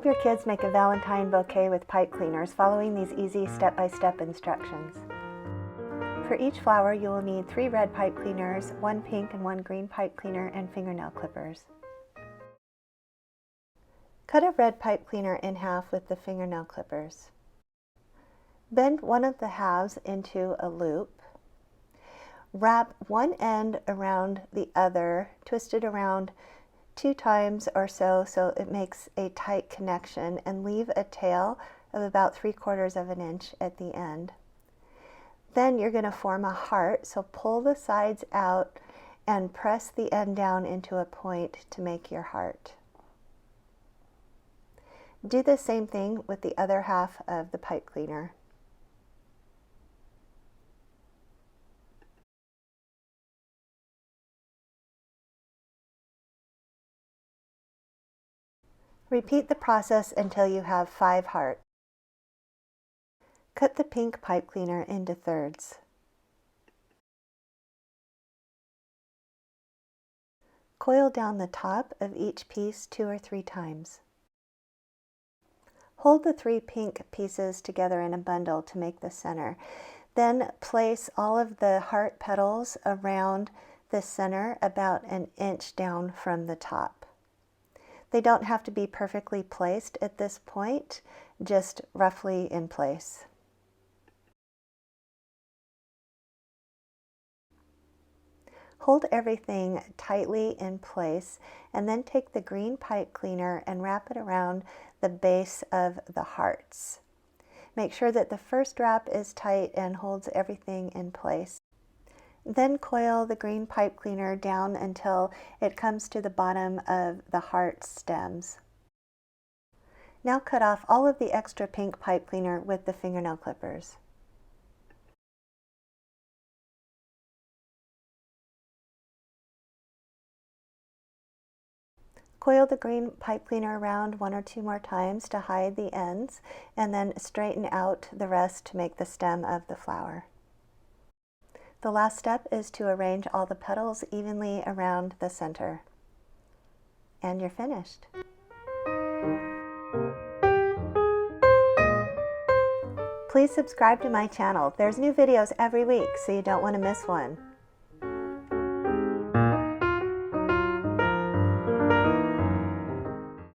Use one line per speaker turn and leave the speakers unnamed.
Help your kids make a Valentine bouquet with pipe cleaners following these easy step-by-step instructions. For each flower, you will need 3 red pipe cleaners, 1 pink and 1 green pipe cleaner, and fingernail clippers. Cut a red pipe cleaner in half with the fingernail clippers. Bend one of the halves into a loop. Wrap one end around the other, twist it around 2 times or so it makes a tight connection, and leave a tail of about 3/4 of an inch at the end. Then you're going to form a heart, so pull the sides out and press the end down into a point to make your heart. Do the same thing with the other half of the pipe cleaner. Repeat the process until you have 5 hearts. Cut the pink pipe cleaner into thirds. Coil down the top of each piece 2 or 3 times. Hold the 3 pink pieces together in a bundle to make the center. Then place all of the heart petals around the center about an inch down from the top. They don't have to be perfectly placed at this point, just roughly in place. Hold everything tightly in place and then take the green pipe cleaner and wrap it around the base of the hearts. Make sure that the first wrap is tight and holds everything in place. Then coil the green pipe cleaner down until it comes to the bottom of the heart stems. Now cut off all of the extra pink pipe cleaner with the fingernail clippers. Coil the green pipe cleaner around 1 or 2 more times to hide the ends, and then straighten out the rest to make the stem of the flower. The last step is to arrange all the petals evenly around the center. And you're finished. Please subscribe to my channel. There's new videos every week, so you don't want to miss one.